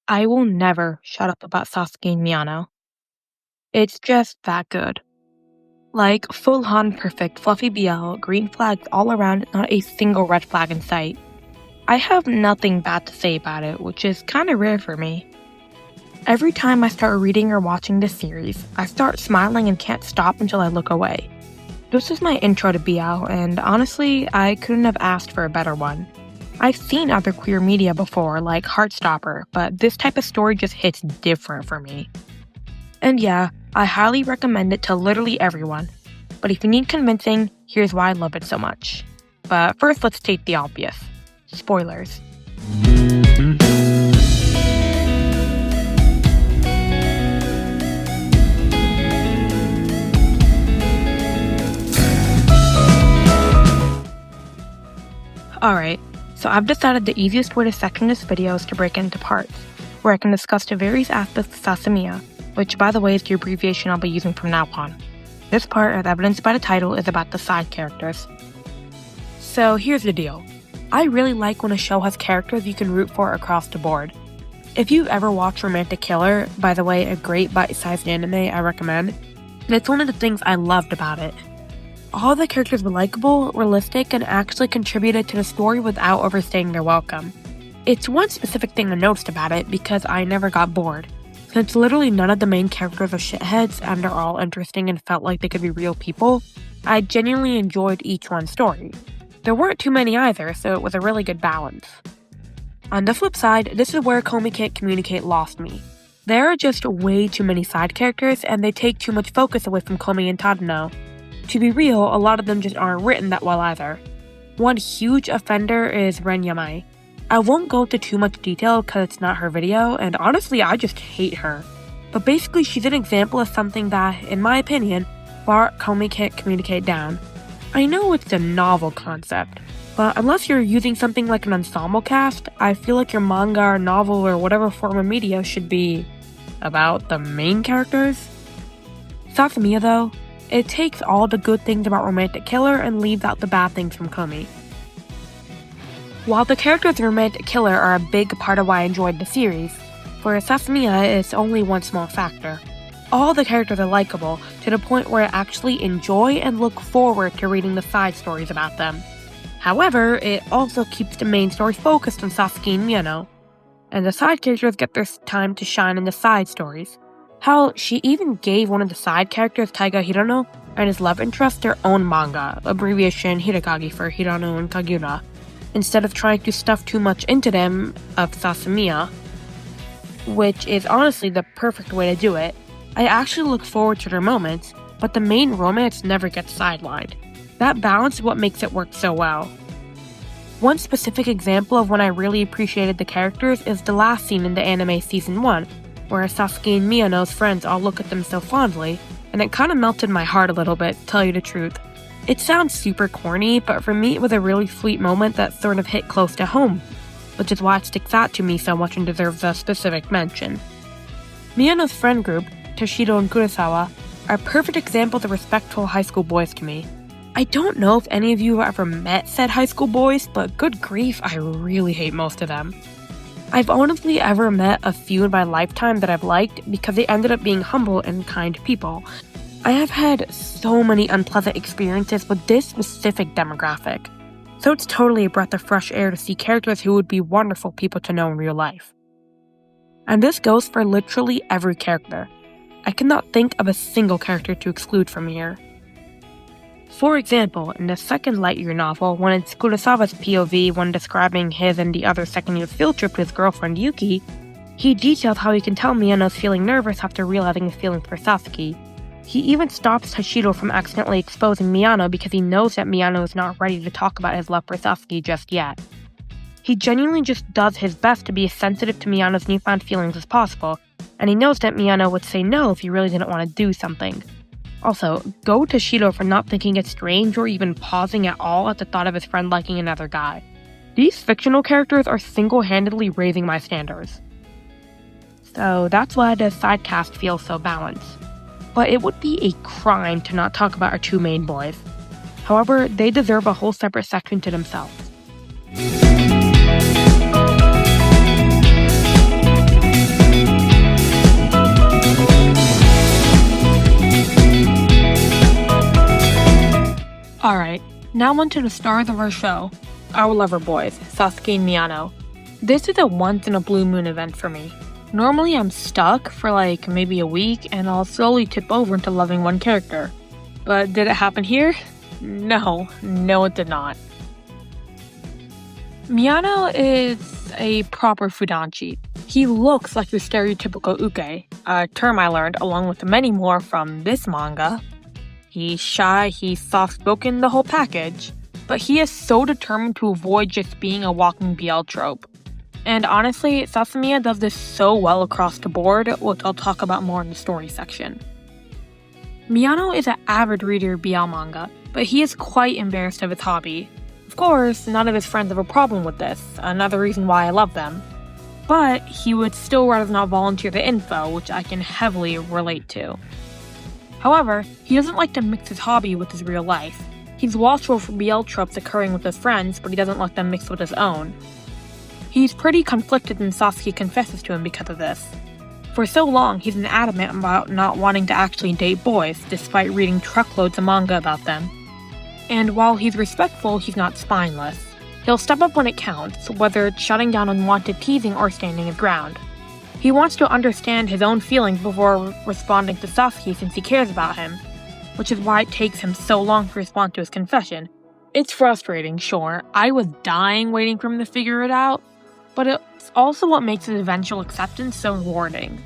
I will never shut up about Sasaki and Miyano. It's just that good. Like, full-on perfect, fluffy BL, green flags all around, not a single red flag in sight. I have nothing bad to say about it, which is kinda rare for me. Every time I start reading or watching this series, I start smiling and can't stop until I look away. This is my intro to BL, and honestly, I couldn't have asked for a better one. I've seen other queer media before, like Heartstopper, but this type of story just hits different for me. And yeah, I highly recommend it to literally everyone. But if you need convincing, here's why I love it so much. But first, let's state the obvious. Spoilers. Alright, so I've decided the easiest way to section this video is to break it into parts, where I can discuss the various aspects of Sasamiya, which by the way is the abbreviation I'll be using from now on. This part, as evidenced by the title, is about the side characters. So here's the deal. I really like when a show has characters you can root for across the board. If you've ever watched Romantic Killer, by the way, a great bite-sized anime I recommend, it's one of the things I loved about it. All the characters were likable, realistic, and actually contributed to the story without overstaying their welcome. It's one specific thing I noticed about it because I never got bored. Since literally none of the main characters are shitheads and they're all interesting and felt like they could be real people, I genuinely enjoyed each one's story. There weren't too many either, so it was a really good balance. On the flip side, this is where Komi Can't Communicate lost me. There are just way too many side characters and they take too much focus away from Komi and Tadano. To be real, a lot of them just aren't written that well either. One huge offender is Ren Yamai. I won't go into too much detail because it's not her video, and honestly I just hate her. But basically she's an example of something that, in my opinion, brought Komi Can't Communicate down. I know it's a novel concept, but unless you're using something like an ensemble cast, I feel like your manga or novel or whatever form of media should be about the main characters. Sasamiya though, it takes all the good things about Romantic Killer and leaves out the bad things from Komi. While the characters in Romantic Killer are a big part of why I enjoyed the series, for Sasamiya it's only one small factor. All the characters are likable, to the point where I actually enjoy and look forward to reading the side stories about them. However, it also keeps the main story focused on Sasaki and Miyano, and the side characters get their time to shine in the side stories. Hell, she even gave one of the side characters, Taiga Hirano, and his love interest their own manga, abbreviation Hirakagi for Hirano and Kaguya, instead of trying to stuff too much into them of Sasamiya, which is honestly the perfect way to do it. I actually look forward to their moments, but the main romance never gets sidelined. That balance is what makes it work so well. One specific example of when I really appreciated the characters is the last scene in the anime Season 1, where Sasaki and Miyano's friends all look at them so fondly, and it kinda melted my heart a little bit, to tell you the truth. It sounds super corny, but for me it was a really sweet moment that sort of hit close to home, which is why it sticks out to me so much and deserves a specific mention. Miyano's friend group, Toshido and Kurosawa, are perfect examples of respectful high school boys to me. I don't know if any of you have ever met said high school boys, but good grief, I really hate most of them. I've honestly ever met a few in my lifetime that I've liked because they ended up being humble and kind people. I have had so many unpleasant experiences with this specific demographic, so it's totally a breath of fresh air to see characters who would be wonderful people to know in real life. And this goes for literally every character. I cannot think of a single character to exclude from here. For example, in the second Lightyear novel, when it's Kurosawa's POV when describing his and the other second-year field trip to his girlfriend Yuki, he details how he can tell Miyano's feeling nervous after realizing his feelings for Sasaki. He even stops Toshido from accidentally exposing Miyano because he knows that Miyano is not ready to talk about his love for Sasaki just yet. He genuinely just does his best to be as sensitive to Miyano's newfound feelings as possible, and he knows that Miyano would say no if he really didn't want to do something. Also, go Toshido for not thinking it strange or even pausing at all at the thought of his friend liking another guy. These fictional characters are single-handedly raising my standards. So that's why the sidecast feels so balanced. But it would be a crime to not talk about our two main boys. However, they deserve a whole separate section to themselves. Now on to the stars of our show, our lover boys, Sasaki and Miyano. This is a once-in-a-blue-moon event for me. Normally I'm stuck for maybe a week and I'll slowly tip over into loving one character. But did it happen here? No, it did not. Miyano is a proper fudanchi. He looks like your stereotypical uke, a term I learned along with many more from this manga. He's shy, he's soft-spoken, the whole package, but he is so determined to avoid just being a walking BL trope. And honestly, Sasamiya does this so well across the board, which I'll talk about more in the story section. Miyano is an avid reader of BL manga, but he is quite embarrassed of his hobby. Of course, none of his friends have a problem with this, another reason why I love them. But he would still rather not volunteer the info, which I can heavily relate to. However, he doesn't like to mix his hobby with his real life. He's watchful for BL tropes occurring with his friends, but he doesn't let them mix with his own. He's pretty conflicted and Sasaki confesses to him because of this. For so long, he's been adamant about not wanting to actually date boys, despite reading truckloads of manga about them. And while he's respectful, he's not spineless. He'll step up when it counts, whether it's shutting down unwanted teasing or standing his ground. He wants to understand his own feelings before responding to Sasaki since he cares about him, which is why it takes him so long to respond to his confession. It's frustrating, sure. I was dying waiting for him to figure it out, but it's also what makes his eventual acceptance so rewarding.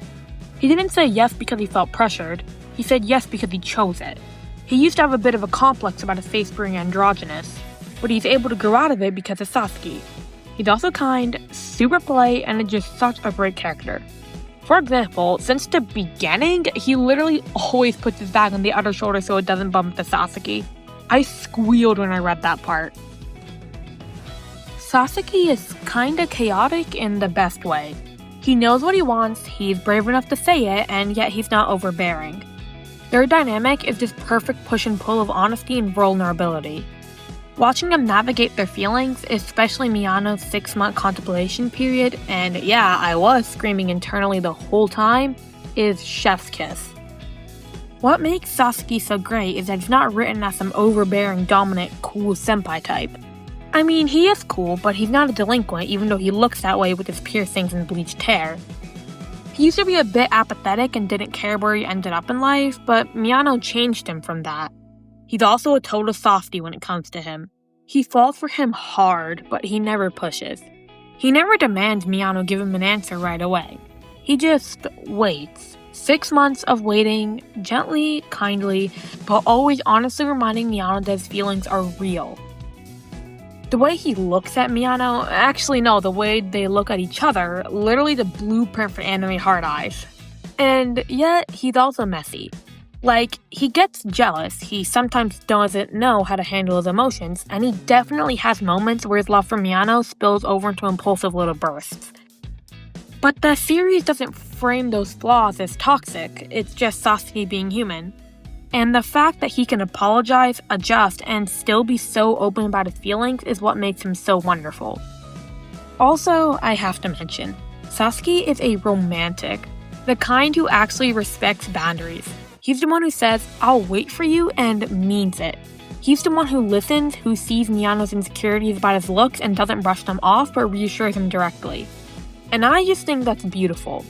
He didn't say yes because he felt pressured, he said yes because he chose it. He used to have a bit of a complex about his face being androgynous, but he's able to grow out of it because of Sasaki. He's also kind, super polite, and is just such a great character. For example, since the beginning, he literally always puts his bag on the other shoulder so it doesn't bump into Sasaki. I squealed when I read that part. Sasaki is kinda chaotic in the best way. He knows what he wants, he's brave enough to say it, and yet he's not overbearing. Their dynamic is this perfect push and pull of honesty and vulnerability. Watching them navigate their feelings, especially Miyano's 6-month contemplation period, and yeah, I was screaming internally the whole time, is chef's kiss. What makes Sasaki so great is that he's not written as some overbearing, dominant, cool senpai type. I mean, he is cool, but he's not a delinquent even though he looks that way with his piercings and bleached hair. He used to be a bit apathetic and didn't care where he ended up in life, but Miyano changed him from that. He's also a total softie when it comes to him. He falls for him hard, but he never pushes. He never demands Miyano give him an answer right away. He just waits. 6 months of waiting, gently, kindly, but always honestly reminding Miyano that his feelings are real. The way he looks at Miyano, actually no, the way they look at each other, literally the blueprint for anime hard eyes. And yet, he's also messy. He gets jealous, he sometimes doesn't know how to handle his emotions, and he definitely has moments where his love for Miyano spills over into impulsive little bursts. But the series doesn't frame those flaws as toxic, it's just Sasaki being human. And the fact that he can apologize, adjust, and still be so open about his feelings is what makes him so wonderful. Also, I have to mention, Sasaki is a romantic, the kind who actually respects boundaries. He's the one who says, "I'll wait for you," and means it. He's the one who listens, who sees Miyano's insecurities about his looks and doesn't brush them off but reassures him directly. And I just think that's beautiful.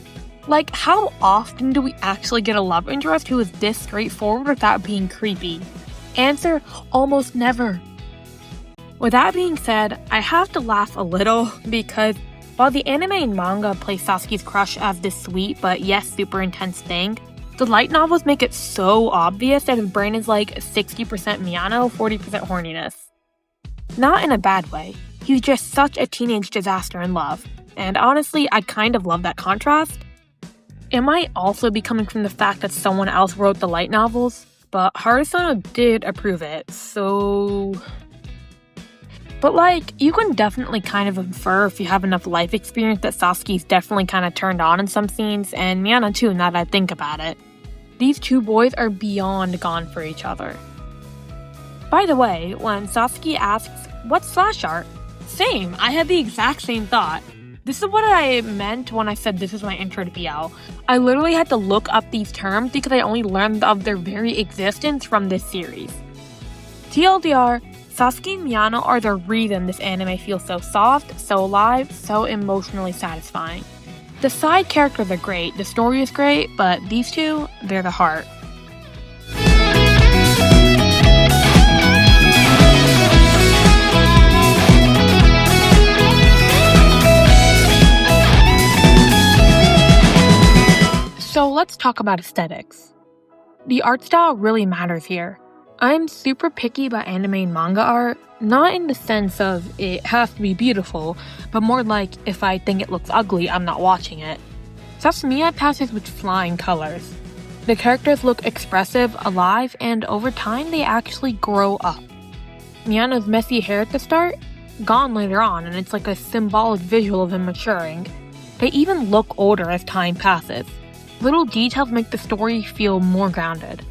How often do we actually get a love interest who is this straightforward without being creepy? Answer, almost never. With that being said, I have to laugh a little because while the anime and manga play Sasaki's crush as this sweet but yes super intense thing, the light novels make it so obvious that his brain is 60% Miyano, 40% horniness. Not in a bad way, he's just such a teenage disaster in love, and honestly I kind of love that contrast. It might also be coming from the fact that someone else wrote the light novels, but Harusono did approve it, so... But you can definitely kind of infer if you have enough life experience that Sasaki's definitely kind of turned on in some scenes, and Miyano too now that I think about it. These two boys are beyond gone for each other. By the way, when Sasaki asks, "What's slash art?" Same, I had the exact same thought. This is what I meant when I said this is my intro to BL. I literally had to look up these terms because I only learned of their very existence from this series. TLDR, Sasaki and Miyano are the reason this anime feels so soft, so alive, so emotionally satisfying. The side characters are great, the story is great, but these two, they're the heart. So let's talk about aesthetics. The art style really matters here. I'm super picky about anime and manga art, not in the sense of it has to be beautiful, but more like if I think it looks ugly, I'm not watching it. Sasamiya passes with flying colors. The characters look expressive, alive, and over time they actually grow up. Miyano's messy hair at the start? Gone later on, and it's like a symbolic visual of him maturing. They even look older as time passes. Little details make the story feel more grounded.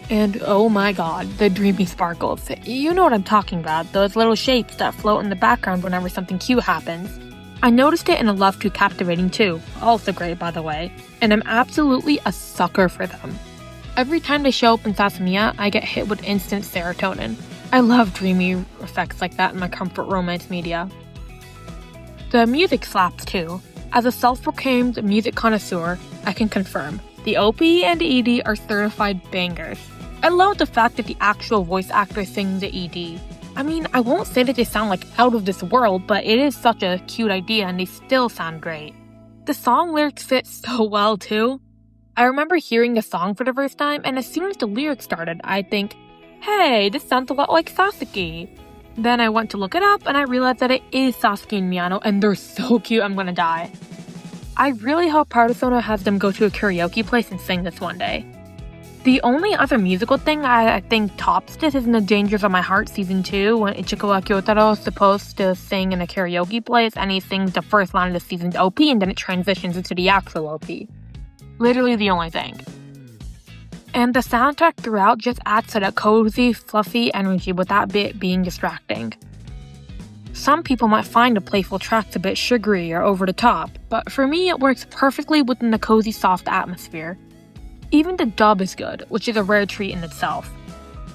And oh my god, the dreamy sparkles. You know what I'm talking about, those little shapes that float in the background whenever something cute happens. I noticed it in A Love Too Captivating too, also great by the way, and I'm absolutely a sucker for them. Every time they show up in Sasamiya, I get hit with instant serotonin. I love dreamy effects like that in my comfort romance media. The music slaps too. As a self-proclaimed music connoisseur, I can confirm, the OP and the ED are certified bangers. I love the fact that the actual voice actor sings the ED. I mean, I won't say that they sound like out of this world, but it is such a cute idea and they still sound great. The song lyrics fit so well too. I remember hearing the song for the first time, and as soon as the lyrics started, I'd think, hey, this sounds a lot like Sasaki. Then I went to look it up and I realized that it is Sasaki and Miyano and they're so cute I'm gonna die. I really hope Persona has them go to a karaoke place and sing this one day. The only other musical thing I think tops this is in The Dangers of My Heart Season 2 when Ichikawa Kyotaro is supposed to sing in a karaoke place and he sings the first line of the season's OP and then it transitions into the actual OP. Literally the only thing. And the soundtrack throughout just adds to that cozy, fluffy energy without it being distracting. Some people might find the playful tracks a bit sugary or over the top, but for me it works perfectly within the cozy, soft atmosphere. Even the dub is good, which is a rare treat in itself.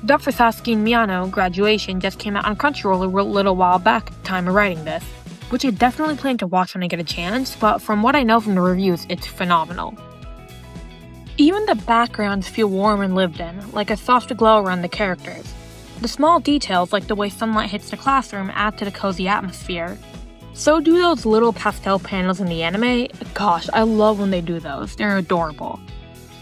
Dub for Sasaki and Miyano, Graduation, just came out on Crunchyroll a little while back at the time of writing this, which I definitely plan to watch when I get a chance, but from what I know from the reviews, it's phenomenal. Even the backgrounds feel warm and lived in, like a soft glow around the characters. The small details, like the way sunlight hits the classroom, add to the cozy atmosphere. So do those little pastel panels in the anime. Gosh, I love when they do those, they're adorable.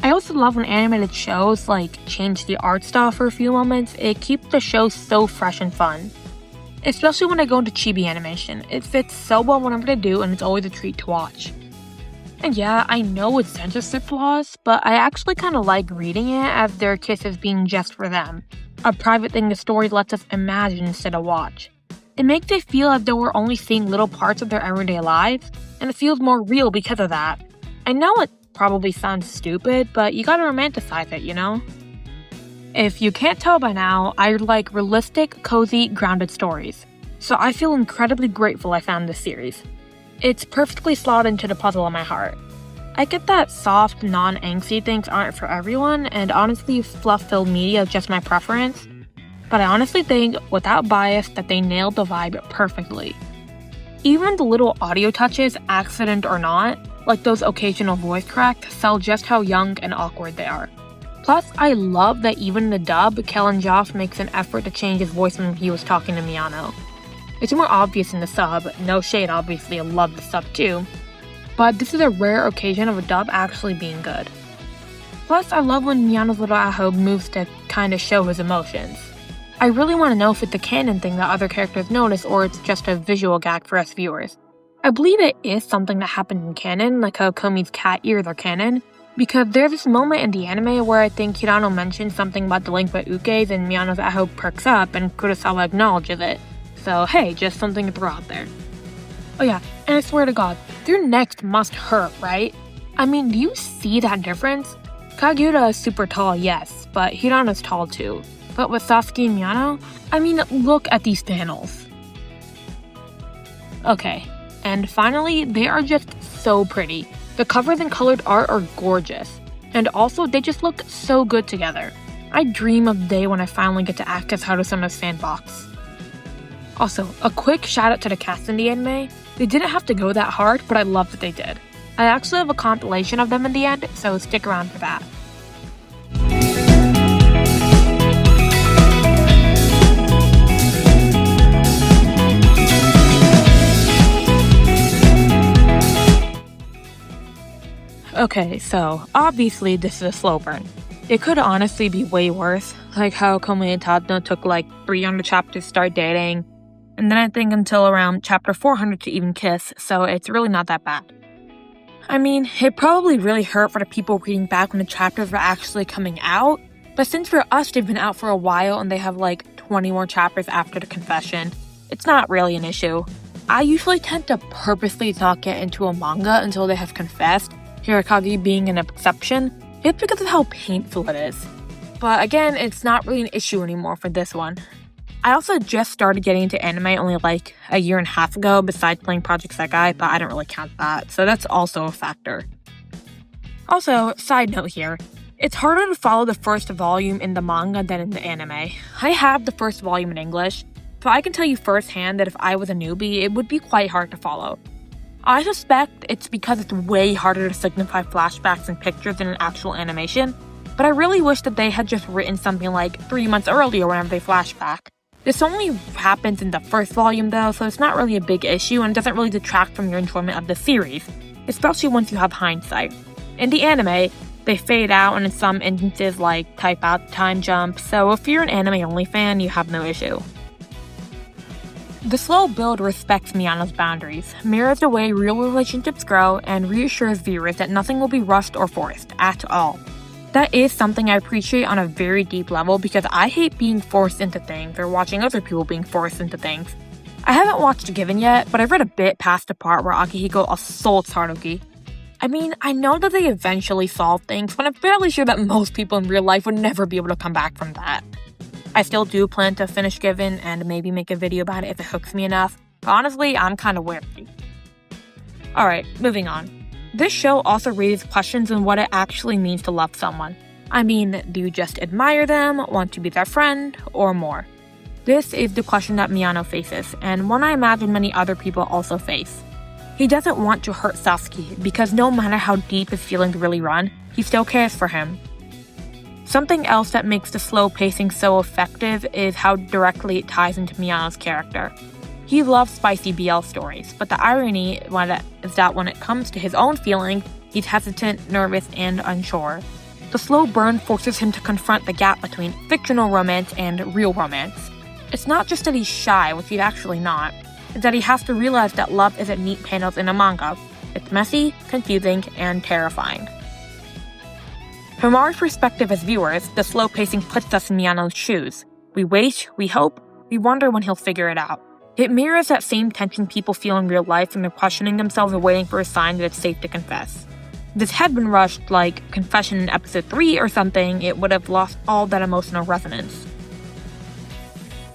I also love when animated shows change the art style for a few moments. It keeps the show so fresh and fun. Especially when I go into chibi animation. It fits so well whenever they do and it's always a treat to watch. And yeah, I know it's censorship laws, but I actually kind of like reading it as their kisses being just for them. A private thing the story lets us imagine instead of watch. It makes it feel as though we're only seeing little parts of their everyday lives, and it feels more real because of that. I know it probably sounds stupid, but you gotta romanticize it, you know? If you can't tell by now, I like realistic, cozy, grounded stories. So I feel incredibly grateful I found this series. It's perfectly slotted into the puzzle of my heart. I get that soft, non-angsty things aren't for everyone, and honestly, fluff-filled media is just my preference. But I honestly think, without bias, that they nailed the vibe perfectly. Even the little audio touches, accident or not, like those occasional voice cracks, sell just how young and awkward they are. Plus, I love that even in the dub, Kellen Joff makes an effort to change his voice when he was talking to Miyano. It's more obvious in the sub, no shade obviously, I love the sub too, but this is a rare occasion of a dub actually being good. Plus, I love when Miyano's little aho moves to kinda show his emotions. I really want to know if it's a canon thing that other characters notice or it's just a visual gag for us viewers. I believe it is something that happened in canon, like how Komi's cat ears are canon, because there's this moment in the anime where I think Hirano mentions something about delinquent ukes and Miyano's aho perks up and Kurosawa acknowledges it. So hey, just something to throw out there. Oh yeah, and I swear to god, their necks must hurt, right? I mean, do you see that difference? Kaguya is super tall, yes, but Hirano's tall too. But with Sasaki and Miyano, I mean, look at these panels. Okay, and finally, they are just so pretty. The covers and colored art are gorgeous. And also, they just look so good together. I dream of the day when I finally get to act as Harusuno's sandbox. Also, a quick shout out to the cast in the anime. They didn't have to go that hard, but I love that they did. I actually have a compilation of them in the end, so stick around for that. Okay, so obviously this is a slow burn. It could honestly be way worse, like how Komi and Tadano took like 300 chapters to start dating, and then I think until around chapter 400 to even kiss, so it's really not that bad. I mean, it probably really hurt for the people reading back when the chapters were actually coming out, but since for us they've been out for a while and they have like 20 more chapters after the confession, it's not really an issue. I usually tend to purposely not get into a manga until they have confessed, Hirakagi being an exception, just because of how painful it is. But again, it's not really an issue anymore for this one. I also just started getting into anime only like a year and a half ago besides playing Project Sasaki, but I don't really count that, so that's also a factor. Also, side note here, it's harder to follow the first volume in the manga than in the anime. I have the first volume in English, so I can tell you firsthand that if I was a newbie, it would be quite hard to follow. I suspect it's because it's way harder to signify flashbacks and pictures in an actual animation, but I really wish that they had just written something like 3 months earlier whenever they flashback. This only happens in the first volume though, so it's not really a big issue and doesn't really detract from your enjoyment of the series, especially once you have hindsight. In the anime, they fade out and in some instances like type out time jump, so if you're an anime-only fan, you have no issue. The slow build respects Miyano's boundaries, mirrors the way real relationships grow, and reassures viewers that nothing will be rushed or forced, at all. That is something I appreciate on a very deep level because I hate being forced into things or watching other people being forced into things. I haven't watched Given yet, but I've read a bit past the part where Akihiko assaults Haruki. I mean, I know that they eventually solve things, but I'm fairly sure that most people in real life would never be able to come back from that. I still do plan to finish Given and maybe make a video about it if it hooks me enough, but honestly, I'm kinda wary. Alright, moving on. This show also raises questions on what it actually means to love someone. I mean, do you just admire them, want to be their friend, or more? This is the question that Miyano faces, and one I imagine many other people also face. He doesn't want to hurt Sasaki because no matter how deep his feelings really run, he still cares for him. Something else that makes the slow pacing so effective is how directly it ties into Miyano's character. He loves spicy BL stories, but the irony is that when it comes to his own feelings, he's hesitant, nervous, and unsure. The slow burn forces him to confront the gap between fictional romance and real romance. It's not just that he's shy, which he's actually not, it's that he has to realize that love isn't neat panels in a manga. It's messy, confusing, and terrifying. From our perspective as viewers, the slow pacing puts us in Miyano's shoes. We wait, we hope, we wonder when he'll figure it out. It mirrors that same tension people feel in real life when they're questioning themselves or waiting for a sign that it's safe to confess. If this had been rushed, like Confession in episode 3 or something, it would have lost all that emotional resonance.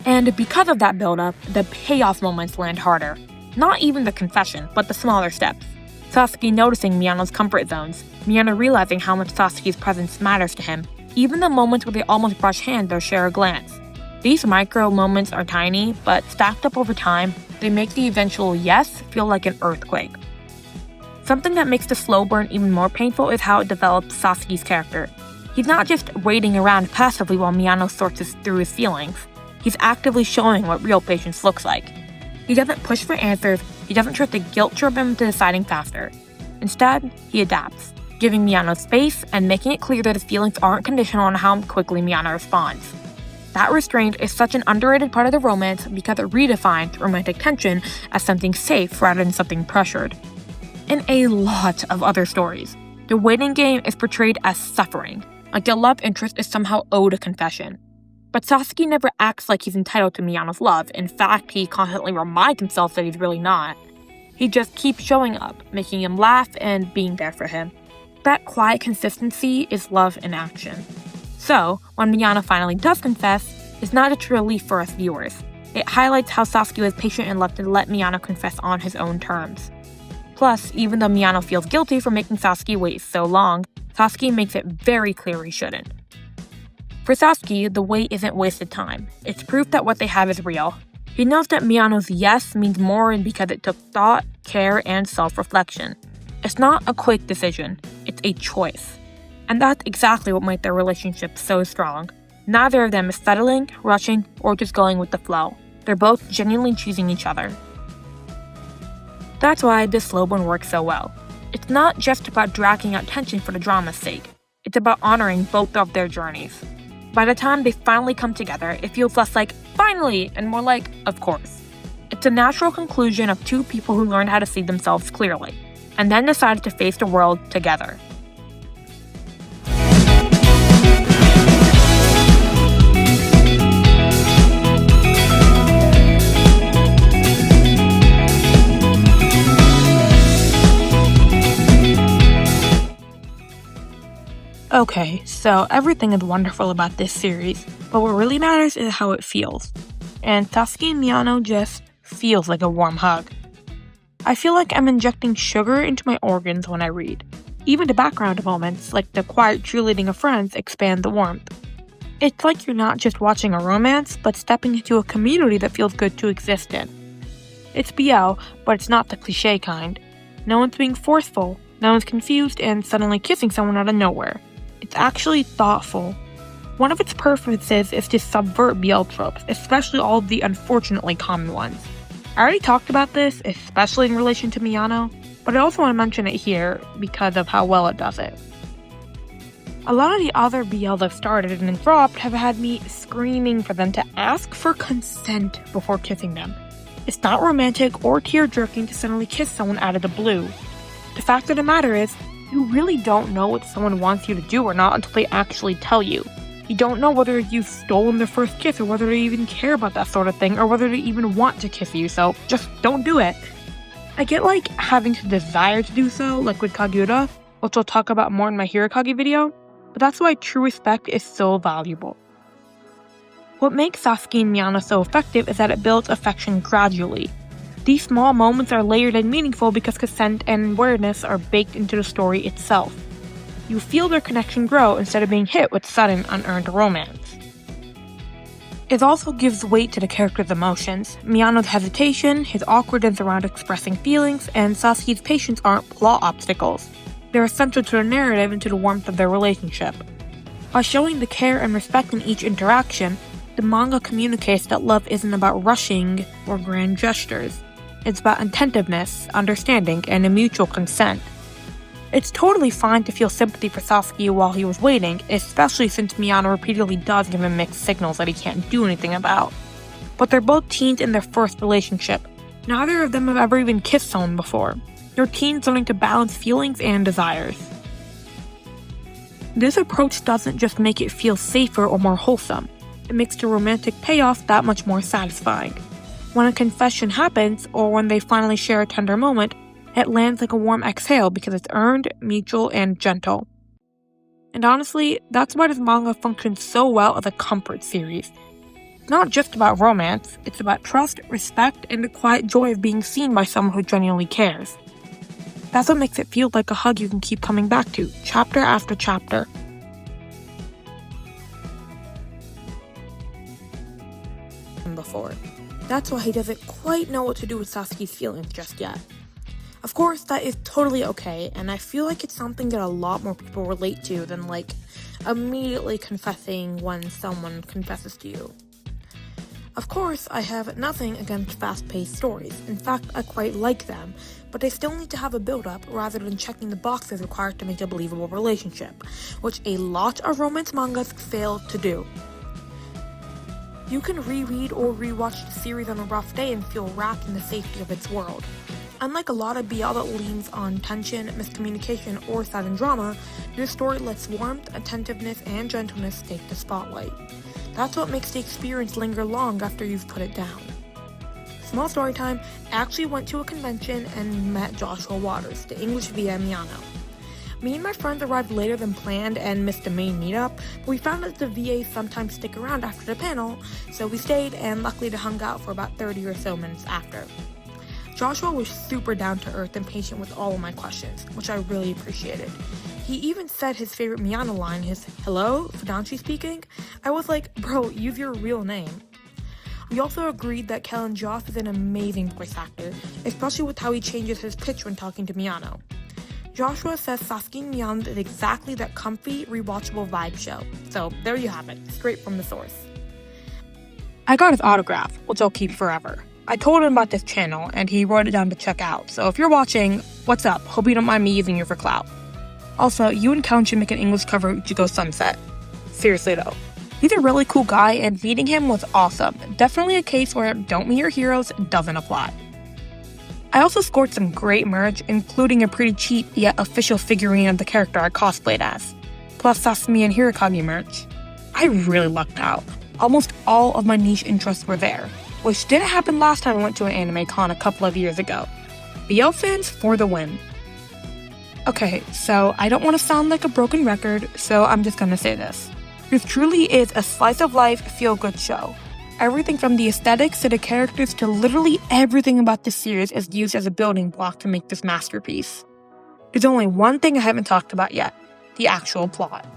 And because of that build-up, the payoff moments land harder. Not even the confession, but the smaller steps. Sasaki noticing Miyano's comfort zones, Miyano realizing how much Sasaki's presence matters to him, even the moments where they almost brush hands or share a glance. These micro moments are tiny, but stacked up over time, they make the eventual yes feel like an earthquake. Something that makes the slow burn even more painful is how it develops Sasaki's character. He's not just waiting around passively while Miyano sorts through his feelings. He's actively showing what real patience looks like. He doesn't push for answers, he doesn't try to guilt trip him into deciding faster. Instead, he adapts, giving Miyano space and making it clear that his feelings aren't conditional on how quickly Miyano responds. That restraint is such an underrated part of the romance because it redefines romantic tension as something safe rather than something pressured. In a lot of other stories, the waiting game is portrayed as suffering, like the love interest is somehow owed a confession. But Sasaki never acts like he's entitled to Miyano's love. In fact, he constantly reminds himself that he's really not. He just keeps showing up, making him laugh and being there for him. That quiet consistency is love in action. So, when Miyano finally does confess, it's not just a relief for us viewers. It highlights how Sasaki was patient enough to let Miyano confess on his own terms. Plus, even though Miyano feels guilty for making Sasaki wait so long, Sasaki makes it very clear he shouldn't. For Sasaki, the wait isn't wasted time. It's proof that what they have is real. He knows that Miyano's yes means more because it took thought, care, and self-reflection. It's not a quick decision, it's a choice. And that's exactly what made their relationship so strong. Neither of them is settling, rushing, or just going with the flow. They're both genuinely choosing each other. That's why this slow burn works so well. It's not just about dragging out tension for the drama's sake. It's about honoring both of their journeys. By the time they finally come together, it feels less like, finally, and more like, of course. It's a natural conclusion of two people who learned how to see themselves clearly, and then decided to face the world together. Okay, so everything is wonderful about this series, but what really matters is how it feels. And Sasaki and Miyano just feels like a warm hug. I feel like I'm injecting sugar into my organs when I read. Even the background moments, like the quiet cheerleading of friends, expand the warmth. It's like you're not just watching a romance, but stepping into a community that feels good to exist in. It's BL, but it's not the cliche kind. No one's being forceful, no one's confused and suddenly kissing someone out of nowhere. It's actually thoughtful. One of its purposes is to subvert BL tropes, especially all of the unfortunately common ones. I already talked about this, especially in relation to Miyano, but I also want to mention it here because of how well it does it. A lot of the other BLs I've started and then dropped have had me screaming for them to ask for consent before kissing them. It's not romantic or tear-jerking to suddenly kiss someone out of the blue. The fact of the matter is, you really don't know what someone wants you to do or not until they actually tell you. You don't know whether you've stolen their first kiss or whether they even care about that sort of thing or whether they even want to kiss you, so just don't do it. I get like having to desire to do so, like with Kaguya, which I'll talk about more in my Hirokage video, but that's why true respect is so valuable. What makes Sasaki and Miyano so effective is that it builds affection gradually. These small moments are layered and meaningful because consent and awareness are baked into the story itself. You feel their connection grow instead of being hit with sudden, unearned romance. It also gives weight to the character's emotions. Miyano's hesitation, his awkwardness around expressing feelings, and Sasaki's patience aren't plot obstacles. They're essential to the narrative and to the warmth of their relationship. By showing the care and respect in each interaction, the manga communicates that love isn't about rushing or grand gestures. It's about attentiveness, understanding, and a mutual consent. It's totally fine to feel sympathy for Sasaki while he was waiting, especially since Miyano repeatedly does give him mixed signals that he can't do anything about. But they're both teens in their first relationship. Neither of them have ever even kissed someone before. They're teens learning to balance feelings and desires. This approach doesn't just make it feel safer or more wholesome. It makes the romantic payoff that much more satisfying. When a confession happens, or when they finally share a tender moment, it lands like a warm exhale because it's earned, mutual, and gentle. And honestly, that's why this manga functions so well as a comfort series. It's not just about romance, it's about trust, respect, and the quiet joy of being seen by someone who genuinely cares. That's what makes it feel like a hug you can keep coming back to, chapter after chapter. Before. That's why he doesn't quite know what to do with Sasaki's feelings just yet. Of course, that is totally okay, and I feel like it's something that a lot more people relate to than, like, immediately confessing when someone confesses to you. Of course, I have nothing against fast-paced stories. In fact, I quite like them, but they still need to have a build-up rather than checking the boxes required to make a believable relationship, which a lot of romance mangas fail to do. You can reread or rewatch the series on a rough day and feel wrapped in the safety of its world. Unlike a lot of BL that leans on tension, miscommunication, or sudden drama, this story lets warmth, attentiveness, and gentleness take the spotlight. That's what makes the experience linger long after you've put it down. Small story time, I actually went to a convention and met Joshua Waters, the English VA Miyano. Me and my friends arrived later than planned and missed the main meetup, but we found that the VAs sometimes stick around after the panel, so we stayed and luckily hung out for about 30 or so minutes after. Joshua was super down to earth and patient with all of my questions, which I really appreciated. He even said his favorite Miyano line, his "Hello, Fudanshi speaking?" I was like, bro, use your real name. We also agreed that Kellen Joff is an amazing voice actor, especially with how he changes his pitch when talking to Miyano. Joshua says Sasaki and Miyano is exactly that comfy, rewatchable vibe show. So there you have it, straight from the source. I got his autograph, which I'll keep forever. I told him about this channel, and he wrote it down to check out. So if you're watching, what's up? Hope you don't mind me using you for clout. Also, you and Kellen should make an English cover of Ichigo Sunset. Seriously though. He's a really cool guy, and meeting him was awesome. Definitely a case where don't meet your heroes doesn't apply. I also scored some great merch, including a pretty cheap yet official figurine of the character I cosplayed as, plus Sasami and Hirokage merch. I really lucked out. Almost all of my niche interests were there, which didn't happen last time I went to an anime con a couple of years ago. BL fans for the win. Okay, so I don't want to sound like a broken record, so I'm just gonna say this. This truly is a slice-of-life, feel-good show. Everything from the aesthetics to the characters to literally everything about this series is used as a building block to make this masterpiece. There's only one thing I haven't talked about yet, the actual plot.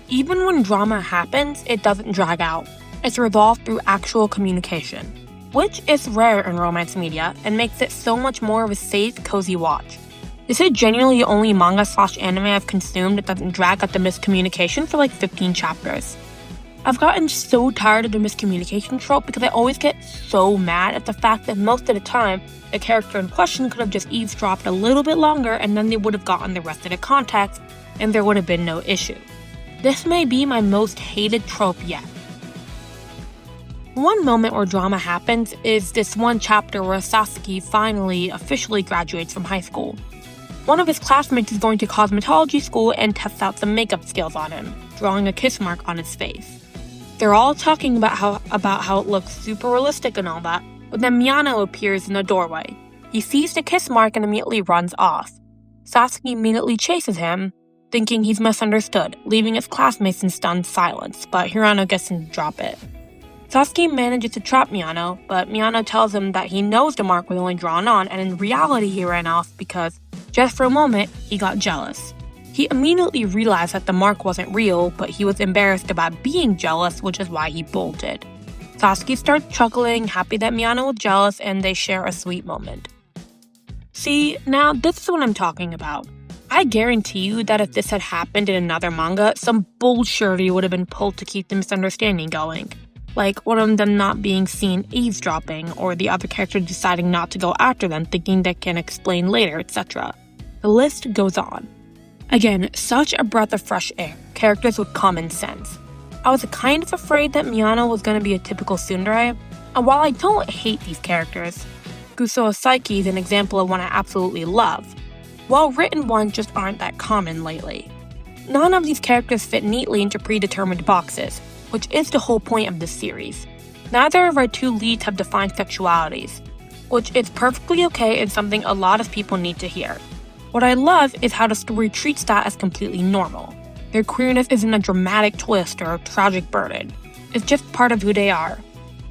Even when drama happens, it doesn't drag out. It's resolved through actual communication, which is rare in romance media and makes it so much more of a safe, cozy watch. This is genuinely the only manga/anime I've consumed that doesn't drag out the miscommunication for like 15 chapters. I've gotten so tired of the miscommunication trope because I always get so mad at the fact that most of the time, the character in question could have just eavesdropped a little bit longer and then they would have gotten the rest of the context and there would have been no issue. This may be my most hated trope yet. One moment where drama happens is this one chapter where Sasaki finally officially graduates from high school. One of his classmates is going to cosmetology school and tests out some makeup skills on him, drawing a kiss mark on his face. They're all talking about how it looks super realistic and all that, but then Miyano appears in the doorway. He sees the kiss mark and immediately runs off. Sasaki immediately chases him, thinking he's misunderstood, leaving his classmates in stunned silence, but Hirano gets him to drop it. Sasaki manages to trap Miyano, but Miyano tells him that he knows the mark was only drawn on, and in reality he ran off because, just for a moment, he got jealous. He immediately realized that the mark wasn't real, but he was embarrassed about being jealous, which is why he bolted. Sasaki starts chuckling, happy that Miyano was jealous, and they share a sweet moment. See, now this is what I'm talking about. I guarantee you that if this had happened in another manga, some bullshittery would have been pulled to keep the misunderstanding going. Like one of them not being seen eavesdropping, or the other character deciding not to go after them thinking they can explain later, etc. The list goes on. Again, such a breath of fresh air, characters with common sense. I was kind of afraid that Miyano was going to be a typical tsundere, and while I don't hate these characters, Guso Sasaki is an example of one I absolutely love. Well-written ones just aren't that common lately. None of these characters fit neatly into predetermined boxes, which is the whole point of this series. Neither of our two leads have defined sexualities, which is perfectly okay and something a lot of people need to hear. What I love is how the story treats that as completely normal. Their queerness isn't a dramatic twist or a tragic burden. It's just part of who they are.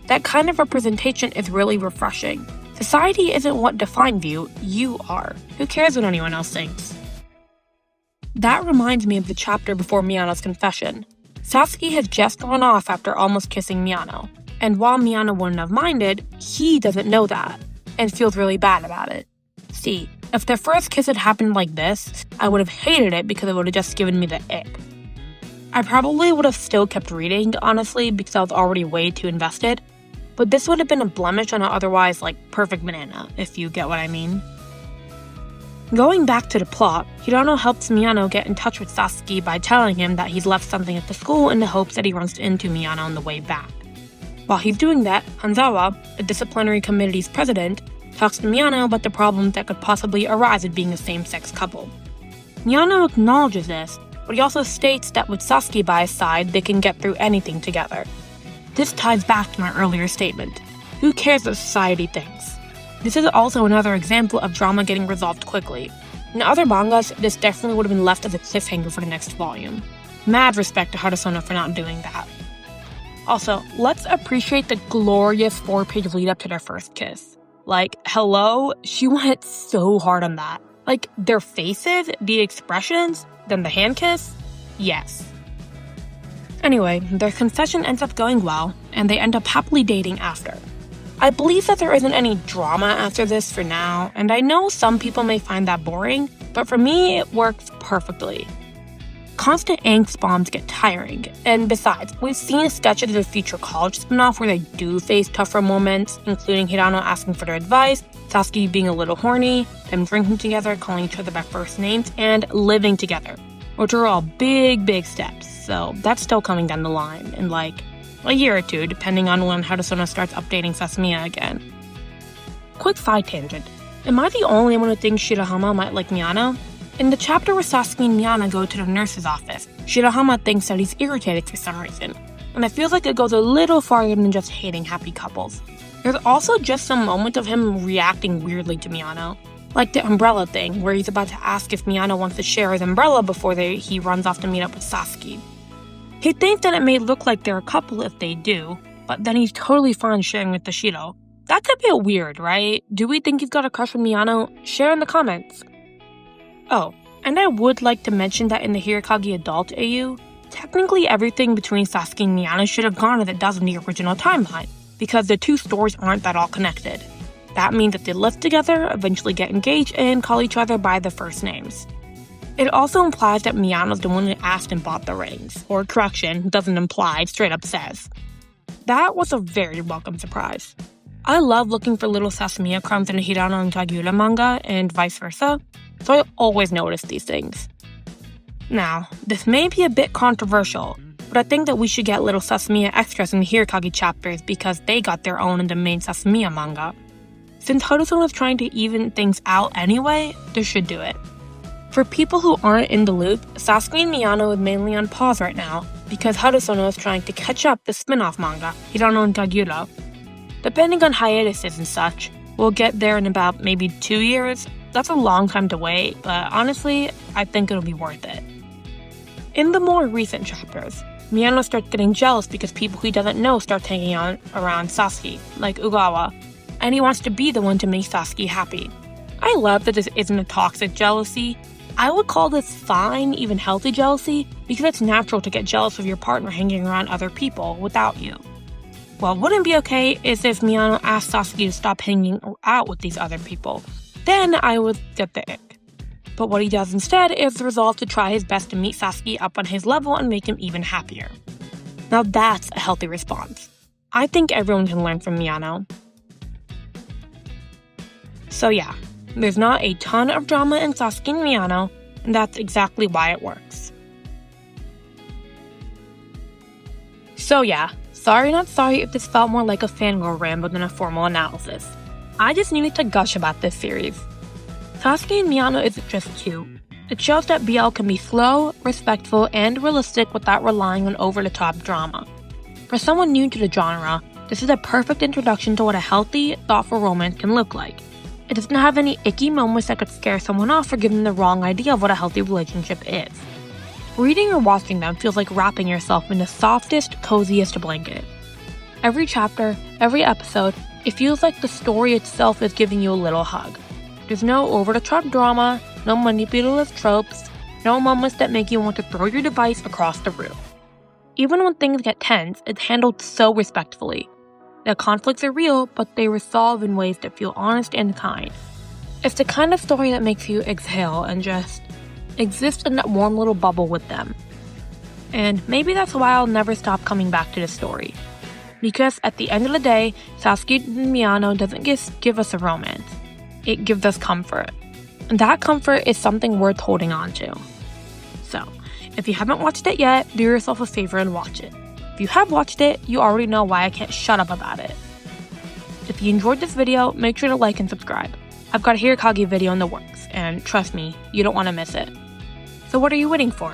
That kind of representation is really refreshing. Society isn't what defines you, you are. Who cares what anyone else thinks? That reminds me of the chapter before Miyano's confession. Sasaki has just gone off after almost kissing Miyano, and while Miyano wouldn't have minded, he doesn't know that, and feels really bad about it. See, if their first kiss had happened like this, I would have hated it because it would have just given me the ick. I probably would have still kept reading, honestly, because I was already way too invested, but this would have been a blemish on an otherwise, perfect banana, if you get what I mean. Going back to the plot, Hirano helps Miyano get in touch with Sasaki by telling him that he's left something at the school in the hopes that he runs into Miyano on the way back. While he's doing that, Hanzawa, the disciplinary committee's president, talks to Miyano about the problems that could possibly arise with being a same-sex couple. Miyano acknowledges this, but he also states that with Sasaki by his side, they can get through anything together. This ties back to my earlier statement. Who cares what society thinks? This is also another example of drama getting resolved quickly. In other mangas, this definitely would have been left as a cliffhanger for the next volume. Mad respect to Harusono for not doing that. Also, let's appreciate the glorious 4-page lead up to their first kiss. Like, hello? She went so hard on that. Like, their faces, the expressions, then the hand kiss? Yes. Anyway, their concession ends up going well, and they end up happily dating after. I believe that there isn't any drama after this for now, and I know some people may find that boring, but for me, it works perfectly. Constant angst bombs get tiring, and besides, we've seen sketches of the future college spinoff where they do face tougher moments, including Hirano asking for their advice, Sasaki being a little horny, them drinking together, calling each other by first names, and living together, which are all big steps, so that's still coming down the line in like a year or two, depending on when Harusono starts updating Sasamiya again. Quick side tangent, am I the only one who thinks Shirahama might like Miyano? In the chapter where Sasaki and Miyano go to the nurse's office, Shirahama thinks that he's irritated for some reason, and it feels like it goes a little farther than just hating happy couples. There's also just some moment of him reacting weirdly to Miyano, like the umbrella thing, where he's about to ask if Miyano wants to share his umbrella before he runs off to meet up with Sasaki. He thinks that it may look like they're a couple if they do, but then he's totally fine sharing with Toshiro. That's a bit weird, right? Do we think he's got a crush on Miyano? Share in the comments. Oh, and I would like to mention that in the Hirokage Adult AU, technically everything between Sasaki and Miyano should have gone as it does in the original timeline, because the two stories aren't that all connected. That means that they live together, eventually get engaged, and call each other by their first names. It also implies that Miyano's the one who asked and bought the rings, or correction, doesn't imply, straight up says. That was a very welcome surprise. I love looking for little Sasamiya crumbs in the Hirano and Kaguya manga, and vice versa, so I always notice these things. Now, this may be a bit controversial, but I think that we should get little Sasamiya extras in the Hirokage chapters because they got their own in the main Sasamiya manga. Since Harusono is trying to even things out anyway, they should do it. For people who aren't in the loop, Sasaki and Miyano is mainly on pause right now because Harusono is trying to catch up the spin-off manga, Hirano and Kaguya. Depending on hiatuses and such, we'll get there in about maybe 2 years. That's a long time to wait, but honestly, I think it'll be worth it. In the more recent chapters, Miyano starts getting jealous because people he doesn't know start hanging out around Sasaki, like Ugawa, and he wants to be the one to make Sasaki happy. I love that this isn't a toxic jealousy. I would call this fine, even healthy jealousy, because it's natural to get jealous of your partner hanging around other people without you. What wouldn't be okay is if Miyano asked Sasaki to stop hanging out with these other people. Then I would get the ick. But what he does instead is resolve to try his best to meet Sasaki up on his level and make him even happier. Now that's a healthy response. I think everyone can learn from Miyano. So yeah, there's not a ton of drama in Sasaki and Miyano, and that's exactly why it works. So yeah, sorry not sorry if this felt more like a fangirl ramble than a formal analysis. I just needed to gush about this series. Sasaki and Miyano isn't just cute. It shows that BL can be slow, respectful, and realistic without relying on over-the-top drama. For someone new to the genre, this is a perfect introduction to what a healthy, thoughtful romance can look like. It doesn't have any icky moments that could scare someone off or give them the wrong idea of what a healthy relationship is. Reading or watching them feels like wrapping yourself in the softest, coziest blanket. Every chapter, every episode, it feels like the story itself is giving you a little hug. There's no over-the-top drama, no manipulative tropes, no moments that make you want to throw your device across the room. Even when things get tense, it's handled so respectfully. The conflicts are real, but they resolve in ways that feel honest and kind. It's the kind of story that makes you exhale and just exist in that warm little bubble with them. And maybe that's why I'll never stop coming back to this story. Because at the end of the day, Sasaki and Miyano doesn't just give us a romance. It gives us comfort. And that comfort is something worth holding on to. So, if you haven't watched it yet, do yourself a favor and watch it. If you have watched it, you already know why I can't shut up about it. If you enjoyed this video, make sure to like and subscribe. I've got a Hirokage video in the works, and trust me, you don't want to miss it. So what are you waiting for?